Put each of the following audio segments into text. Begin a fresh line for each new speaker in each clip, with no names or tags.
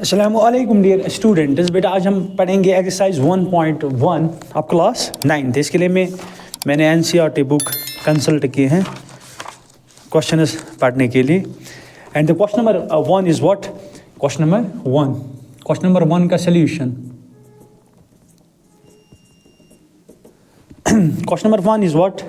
अस्सलामुअलैकुम dear students. बेटा आज हम पढ़ेंगे एक्सरसाइज 1.1 ऑफ क्लास 9। इसके लिए मैंने एनसीईआरटी बुक कंसल्ट किए हैं क्वेश्चन पढ़ने के लिए। And the question number 1 is what? Question number 1 का solution. Question number 1 is what?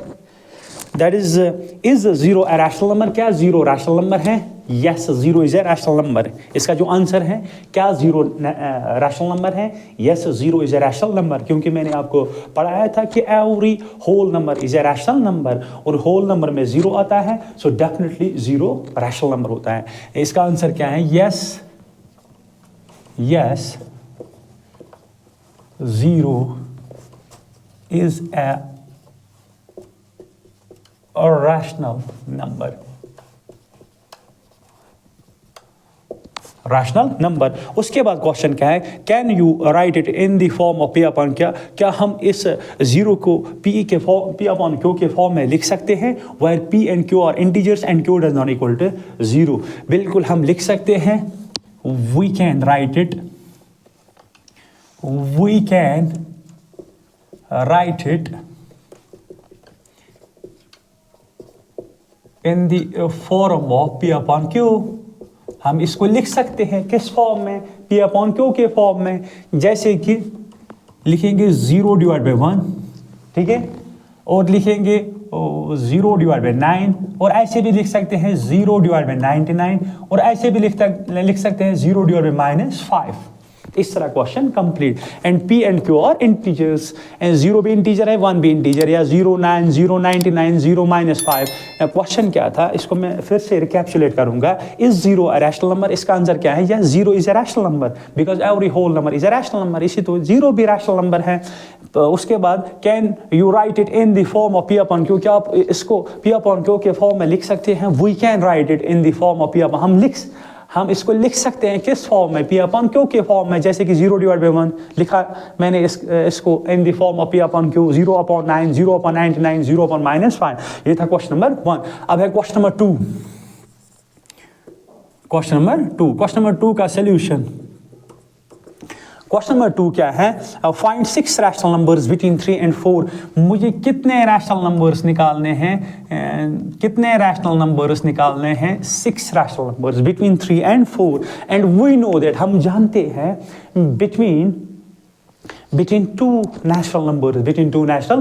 That is zero a rational number? क्या जीरो रैशनल नंबर है? Yes, zero is a rational number. इसका जो आंसर है, क्या जीरो रैशनल नंबर है? Yes, zero is a rational number, क्योंकि मैंने आपको पढ़ाया था कि every whole number is a rational number और होल नंबर में जीरो आता है, so definitely zero rational number होता है। इसका आंसर क्या है? Yes, zero is a rational number. Rational number. उसके बाद क्वेश्चन क्या है? Can you write it in the form of P upon क्या हम इस जीरो को पी अपॉन क्यू के फॉर्म में लिख सकते हैं? Where P and Q are integers and Q does not equal to zero. बिल्कुल हम लिख सकते हैं। We can write it in the form of P upon Q. हम इसको लिख सकते हैं किस फॉर्म में? पी अपॉन क्यू के फॉर्म में। जैसे कि लिखेंगे 0/1, ठीक है, और लिखेंगे 0/9, और ऐसे भी लिख सकते हैं 0/99, और ऐसे भी लिख सकते हैं 0/-5। इस तरह question complete. And P and Q are integers, and 0 भी इंटीजर है, 1 भी इंटीजर, या 0, 9, 0, 99, 0-5। क्वेश्चन क्या था, इसको मैं फिर से रिकैप्चुलेट करूंगा। Is zero a rational number? इसका आंसर क्या है? Yes, zero is a rational number, because every whole number is a rational number. इसी तो जीरो भी रैशनल नंबर है। तो उसके बाद can you write it in the form of P upon Q? क्या आप इसको पी अपॉन क्यू के फॉर्म में लिख सकते हैं? We can write it in the form of P upon. हम इसको लिख सकते हैं किस फॉर्म में? पी अपॉन क्यू के फॉर्म में। जैसे कि 0/1 लिखा मैंने इसको in the form of P upon Q, 0/9, 0/99, 0/-5। ये था क्वेश्चन नंबर 1। अब है क्वेश्चन नंबर 2। क्वेश्चन नंबर 2 का सॉल्यूशन। क्वेश्चन नंबर 2 क्या है? Find 6 rational numbers between 3 and 4। मुझे कितने रैशनल नंबर्स निकालने हैं? 6 rational numbers between 3 and 4। And we know that, हम जानते हैं, between two natural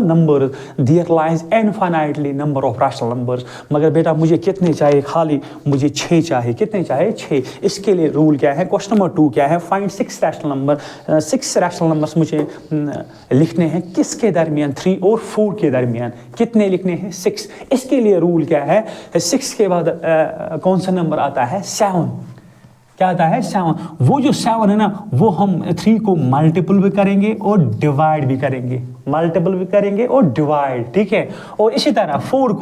numbers there lies infinitely number of rational numbers। मगर बेटा मुझे कितने चाहिए? खाली मुझे 6 चाहिए। कितने चाहिए? 6। इसके लिए रूल क्या है? क्वेश्चन नंबर 2 क्या है? Find 6 rational number. 6 rational numbers मुझे लिखने हैं। किसके दरमियान? 3 और 4 के दरमियान। कितने लिखने हैं? 6। इसके लिए रूल क्या है? 6 के बाद कौन सा नंबर आता है? 7। क्या आता है? 7। वो जो 7 है ना, वो हम 3 को मल्टीपल भी करेंगे और डिवाइड भी करेंगे। ठीक है। और इसी तरह 4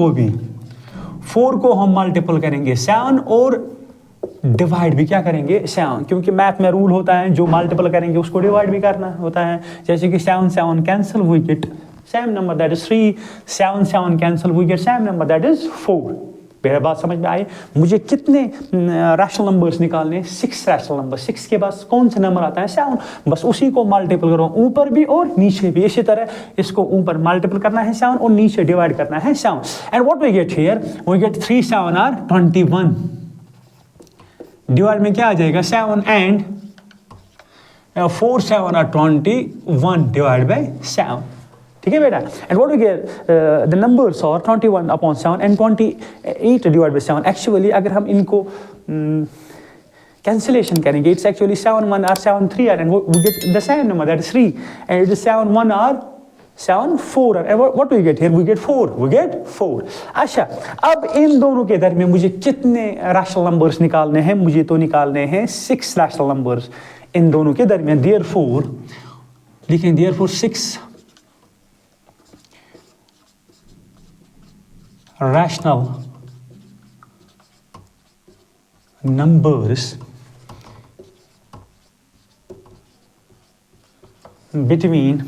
को हम मल्टीपल करेंगे 7 और डिवाइड भी क्या करेंगे? 7। क्योंकि मैथ में रूल होता है, जो मल्टीपल करेंगे उसको डिवाइड भी करना होता है। जैसे कि 7 cancel, we get same number that is 3। 7 cancel, we get same number that is 4। मेरा बात समझ में आई? मुझे कितने रैशनल नंबर्स निकालने? 6 रैशनल नंबर। 6 के बाद कौन सा नंबर आता है? 7। बस उसी को मल्टीपल करो, ऊपर भी और नीचे भी। इसी तरह इसको ऊपर मल्टीपल करना है 7 और नीचे डिवाइड करना है 7। And what we get here? We get 3 7 are 21। Divide में क्या आ जाएगा? 7 एंड 4 7 आर 21 डिवाइड बाय 7। ठीक है बेटा? And what we get? The numbers are 21/7 and 28 divide by 7। Actually अगर हम इनको कैंसिलेशन करेंगे, it's actually 7 1 are 7 3 are, and we get the same number that is 3। And it is 7 1 are 7 4 are, and what we get here? We get 4। अच्छा, अब इन दोनों के दरमियान मुझे कितने रैशनल नंबर्स निकालने हैं? मुझे तो निकालने हैं 6 रैशनल नंबर्स इन दोनों के दरमियान। देयरफॉर लिखेंगे, देयरफॉर 6 rational numbers between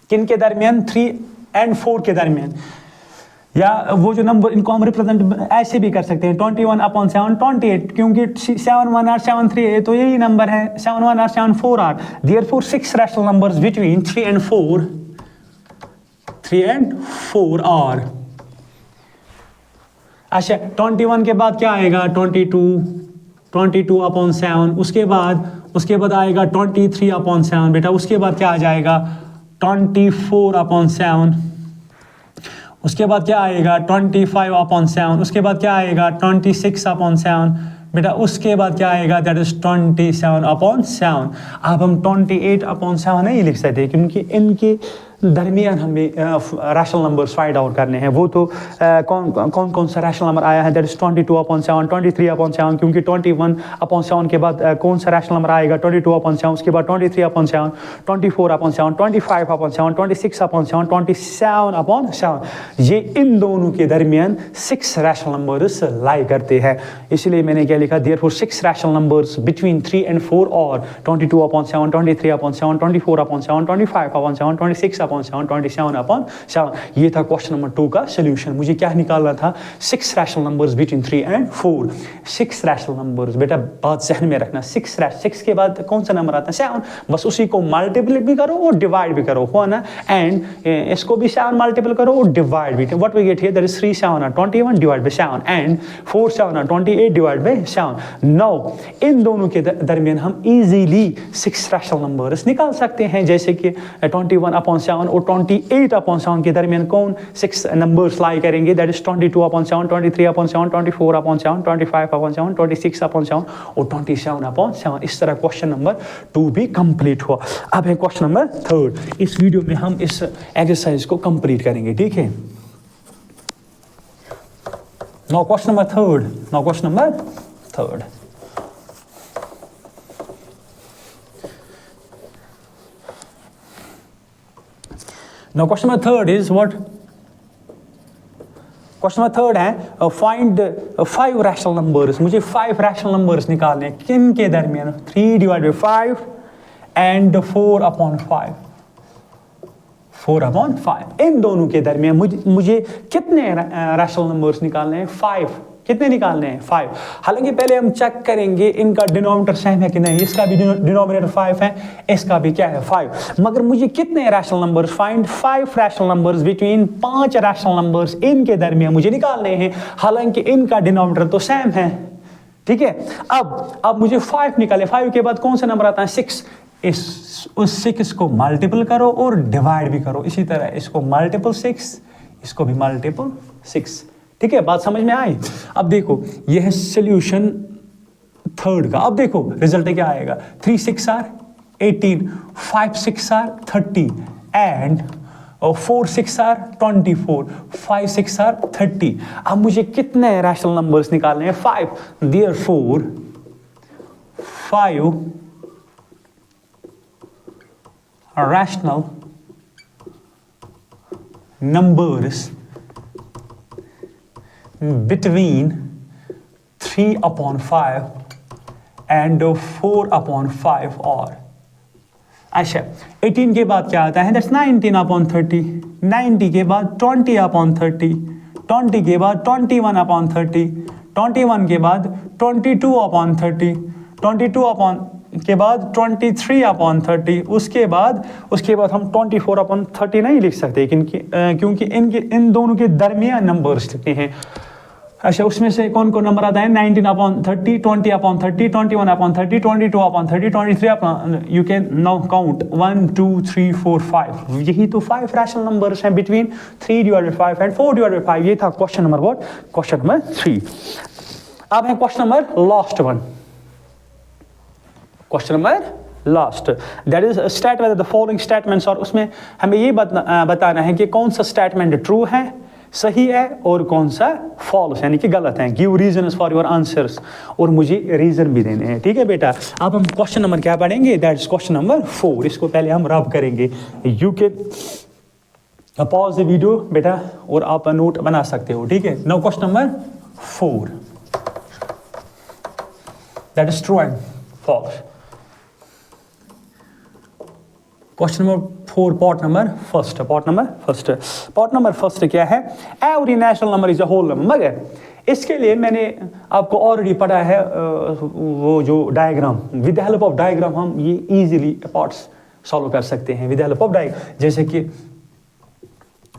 किन के दरमियान? 3 and 4 के दरमियान। या वो जो नंबर, इनको हम रिप्रेजेंट ऐसे भी कर सकते हैं 21/7 28, क्योंकि 7 1 और 7 3 है तो यही नंबर है, 7 1 और 7 4 are, therefore 6 rational numbers between 3 and 4 are. अच्छा 21 के बाद क्या आएगा 22/7, उसके बाद आएगा 23/7 बेटा, उसके बाद क्या आ जाएगा 24/7, उसके बाद क्या आएगा 25/7, उसके बाद क्या आएगा 26/7 बेटा, उसके बाद क्या आएगा दैट इज 27/7। अब हम 28/7 नहीं लिख सकते क्योंकि इनके दरमियान हमें रैशनल नंबर्स फाइंड आउट करने हैं। वो तो कौन सा रैशनल नंबर आया है दैट इज 22/7, 23/7, क्योंकि 21/7 के बाद कौन सा रैशनल नंबर आएगा 22/7, उसके बाद 23/7, 24/7, 25/7, 26/7, 27/7। ये इन दोनों के दरमियान 6 रैशनल नंबर्स लाई करते हैं, इसलिए मैंने क्या लिखा therefore 6 rational numbers between 3 and 4 और 22/7, 23/7, 24/7, 25/7, 26/7, 27/7। ये था क्वेश्चन नंबर 2 का सोल्यूशन। मुझे क्या निकालना था 6 rational numbers between 3 and 4। 6 rational numbers बेटा बात जहन में रखना, 6 के बाद कौन सा नंबर आता है 7, बस उसी को मल्टीपल भी करो और डिवाइड भी करो, हो ना, एंड इसको भी 7 मल्टीपल करो और डिवाइड भी। What we get here that is 3 7 are 21 divide by 7 and 4 7 are 28 divide by 7। Now इन दोनों के दरमियान हम इजीली 6 रैशनल नंबर्स निकाल सकते हैं, जैसे कि 21/7 और 28/7 के दरमियान कौन 6 नंबर्स लाई करेंगे दैट इज 22/7, 23/7, 24/7, 25/7, 26/7 और 27/7। इस तरह क्वेश्चन नंबर 2 भी कंप्लीट हुआ। अब है क्वेश्चन नंबर 3। इस वीडियो में हम इस एक्सरसाइज को कंप्लीट करेंगे, ठीक है। Now question number 3। Now question number 3 is what? Question number 3 है फाइंड 5 रैशनल नंबर्स। मुझे 5 रैशनल नंबर्स निकालने हैं, किन के दरमियान 3 डिवाइड बाय 5 एंड 4/5। 4/5 इन दोनों के दरमियान मुझे कितने रैशनल नंबर्स निकालने हैं 5। कितने निकालने हैं 5। हालांकि पहले हम चेक करेंगे इनका डिनोमिनेटर सेम है कि नहीं, इसका भी डिनोमिनेटर 5 है, इसका भी क्या है 5। मगर मुझे कितने rational numbers find 5 rational numbers between 5 rational numbers इनके दरमियान मुझे निकालने हैं, हालांकि इनका डिनोमिनेटर तो सेम है, ठीक है। अब मुझे 5 निकाले, 5 के बाद कौन सा नंबर आता है 6। उस 6 को मल्टीपल करो और डिवाइड भी करो, इसी तरह इसको मल्टीपल 6, इसको भी मल्टीपल 6, ठीक है। बात समझ में आई। अब देखो यह है सोल्यूशन 3 का। अब देखो रिजल्ट क्या आएगा 3 6 are 18, 5 6 are 30 and 4 6 are 24, 5 6 are 30। अब मुझे कितने रैशनल नंबर्स निकालने हैं 5, therefore 5 rational numbers between 3/5 and 4/5 और अच्छा 18 के बाद क्या आता है दैट्स 19/30, 90 के बाद 20/30, 20 के बाद 21/30, 21 के बाद 22/30, 22 के बाद 23/30, उसके बाद हम 24/30 नहीं लिख सकते क्योंकि इन दोनों के दरमियान नंबर्स लिखते हैं। अच्छा उसमें से कौन कौन नंबर आता है 19/30, 20/30, 21/30, 22/30, 23, यू कैन नाउ काउंट 1 2 3 4 5। यही तो 5 रैशनल नंबर्स हैं बिटवीन 3 डिवाइडेड 5 एंड 4 डिवाइडेड 5। ये था question number what, question number 3। अब है question number last one. Question number last that is state whether the following statements, और उसमें हमें ये बताना है कि कौन सा स्टेटमेंट ट्रू है, सही है, और कौन सा फॉल्स यानी कि गलत है। Give reasons for your answers, और मुझे रीजन भी देने हैं, ठीक है बेटा। अब हम क्वेश्चन नंबर क्या पढ़ेंगे दैट इज क्वेश्चन नंबर 4। इसको पहले हम रब करेंगे। You can pause the video बेटा और आप नोट बना सकते हो, ठीक है। Now question number 4 that is true and false. Question number 4 part number first क्या है, every national number is a whole number. मगर इसके लिए मैंने आपको ऑलरेडी पढ़ा है वो जो diagram, with the help of diagram हम ये इजीली पार्ट्स सॉल्व कर सकते हैं with the help of diagram.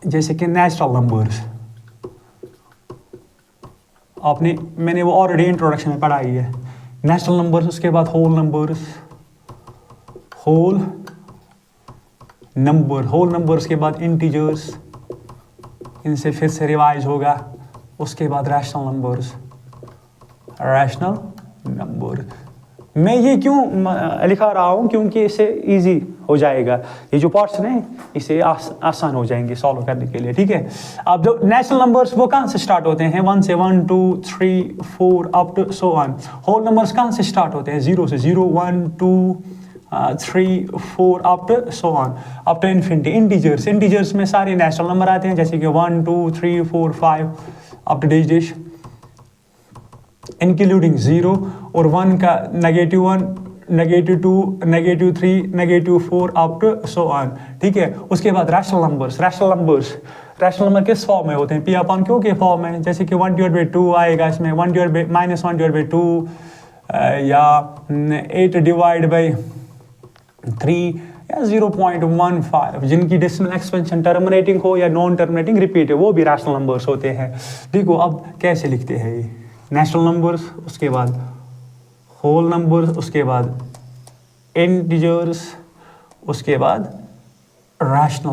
जैसे कि नेचुरल नंबर्स मैंने वो ऑलरेडी इंट्रोडक्शन में पढ़ाई है। नेचुरल नंबर्स, उसके बाद होल नंबर्स के बाद इंटीजर्स, इनसे फिर से रिवाइज होगा। उसके बाद रैशनल नंबर। मैं ये क्यों लिखा रहा हूँ, क्योंकि इससे इजी हो जाएगा, ये जो पार्ट्स हैं इसे आसान हो जाएंगे सॉल्व करने के लिए, ठीक है। अब जो नेचुरल नंबर्स वो कहाँ से स्टार्ट होते हैं, 1 से 1 2 3 4 up to so on. Whole numbers कहाँ से स्टार्ट होते हैं, 0 से 0 1 2 3 4 up to so on, up to infinity. Integers में सारे नेचुरल नंबर आते हैं, जैसे कि 1 2 3 4 5 अप टू डिजिट, इंक्लूडिंग 0 और 1 का -1 -2 -3 -4 अप टू सो ऑन, ठीक है। उसके बाद रैशनल नंबर किस फॉर्म में होते हैं, P अपॉन Q के फॉर्म में, जैसे कि 1/2 आएगा इसमें, -1/2 या 8/3 या 0.15, जिनकी डेसिमल एक्सपेंशन टर्मिनेटिंग हो या नॉन टर्मिनेटिंग रिपीट है, वो भी रैशनल नंबर्स होते हैं। देखो अब कैसे लिखते हैं ये, नेचुरल नंबर्स, उसके बाद होल नंबर्स, उसके बाद इंटीजर्स, उसके बाद रैशनल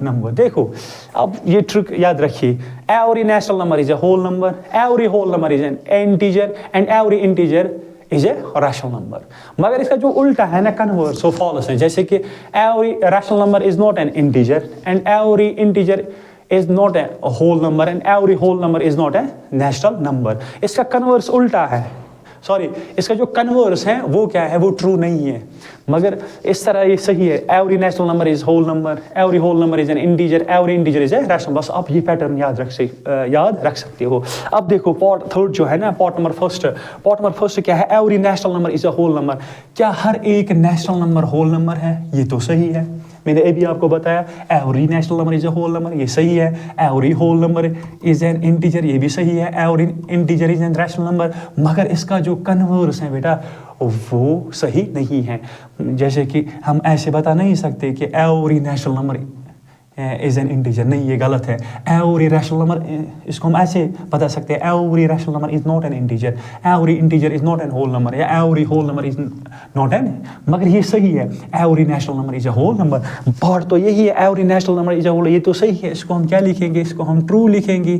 नंबर। देखो अब ये ट्रिक याद रखिए, every natural number is a whole number, every whole number is an integer and every integer is a rational number. मगर इसका जो उल्टा है ना, कन्वर्स और फॉल्स है, जैसे कि every rational number is not an integer and every integer is not a whole number and every whole number is not a natural number। इसका कन्वर्स उल्टा है, इसका जो कन्वर्स है वो क्या है, वो ट्रू नहीं है, मगर इस तरह ये सही है। Every natural number is whole number, every whole number is an integer, every integer is a rational. बस आप ये पैटर्न याद रख सकते हो। अब देखो पार्ट थर्ड जो है ना, पार्ट नंबर फर्स्ट क्या है, every natural number is a whole number. क्या हर एक नेचुरल नंबर होल नंबर है, ये तो सही है, मैंने अभी आपको बताया। Every natural number is a whole number, ये सही है। Every whole number is an integer, ये भी सही है। Every integer is an rational number. मगर इसका जो कन्वर्स है बेटा वो सही नहीं है। जैसे कि हम ऐसे बता नहीं सकते कि every natural number is an integer, नहीं, ये गलत है। एवरी रैशनल नंबर, इसको हम ऐसे बता सकते हैं, every rational number is not an integer, every integer is not a whole number, या every whole number is not an, मगर ये सही है। Every natural number is a whole number, part तो यही है, every natural number is a whole, ये तो सही है। इसको हम क्या लिखेंगे, इसको हम ट्रू लिखेंगे।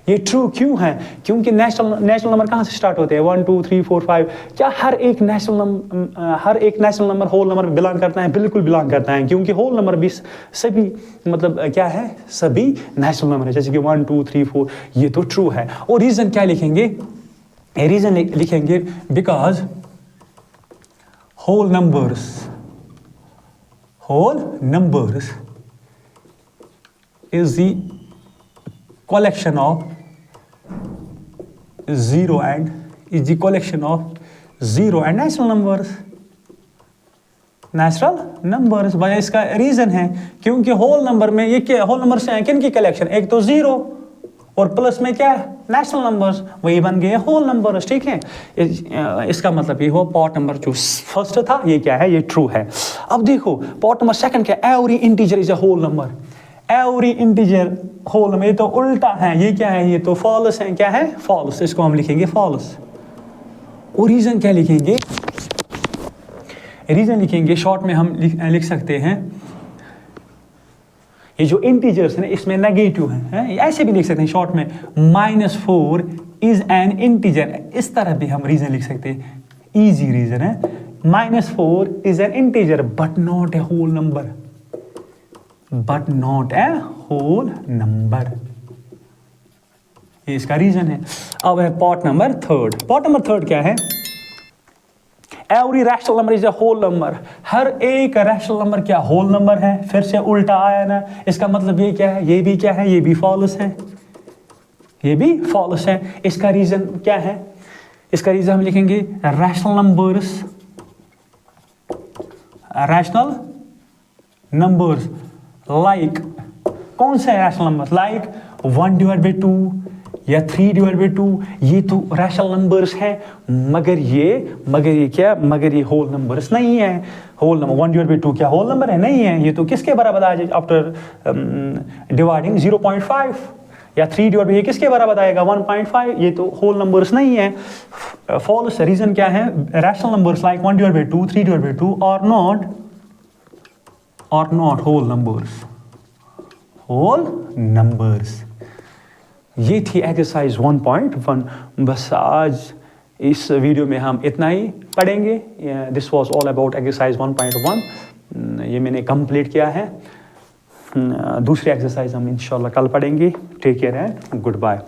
ये ट्रू क्यों है, क्योंकि नेचुरल नंबर कहाँ से स्टार्ट होते हैं, 1 2 3 4 5। क्या हर एक नेचुरल नंबर होल नंबर में बिलोंग करता है, बिल्कुल बिलोंग करता है, क्योंकि होल नंबर भी सभी मतलब क्या है, सभी नेचुरल नंबर है, जैसे कि 1 2 3 4, ये तो ट्रू है। और रीजन क्या लिखेंगे, रीजन लिखेंगे because whole numbers is the collection of 0 and natural numbers। भाई इसका रीजन है क्योंकि होल नंबर में ये क्या, होल नंबर से किन की कलेक्शन, एक तो 0 और प्लस में क्या है, नेचुरल नंबर्स, वही बन गए होल नंबर्स, ठीक है। इसका मतलब ये हो, पार्ट नंबर जो फर्स्ट था ये क्या है, ये ट्रू है। अब देखो पार्ट नंबर सेकंड क्या, every integer is a whole number, every integer whole number, ये तो उल्टा है, ये क्या है, ये तो फॉल्स है, क्या है, फॉल्स, इसको हम लिखेंगे फॉल्स। और रीजन क्या लिखेंगे, रीजन लिखेंगे शॉर्ट में हम लिख सकते हैं, ये जो इंटीजर्स है इसमें नेगेटिव है, ऐसे भी लिख सकते हैं शॉर्ट में, -4 इज एन इंटीजर, इस तरह भी हम रीजन लिख सकते हैं, इजी रीजन है। -4 is an integer but not a whole number, ये इसका रीजन है। अब है पार्ट नंबर थर्ड क्या है, every rational number is a whole number, हर एक रैशनल नंबर क्या होल नंबर है। फिर से उल्टा आया ना, इसका मतलब ये क्या है, ये भी क्या है, ये भी फॉल्स है, ये भी फॉल्स है। इसका रीजन क्या है, इसका रीजन हम लिखेंगे रैशनल नंबर्स लाइक, कौन सा है रैशनल नंबर, लाइक 1/2 या 3/2, ये तो रैशनल नंबर्स हैं, मगर ये होल नंबर्स नहीं है। होल नंबर 1/2 क्या होल नंबर है? नहीं है। ये तो किसके बराबर आ जाए आफ्टर डिवाइडिंग 0.5, या 3/2 ये किसके बराबर आएगा 1.5, ये तो होल नंबर्स नहीं है। फॉल्स रीजन क्या है? रैशनल नंबर्स लाइक 1/2, 3/2 और नॉट होल नंबर्स। ये थी एक्सरसाइज 1.1। बस आज इस वीडियो में हम इतना ही पढ़ेंगे। This was all about exercise 1.1। ये मैंने कंप्लीट किया है। दूसरी एक्सरसाइज हम इंशाल्लाह कल पढ़ेंगे। Take care and good bye.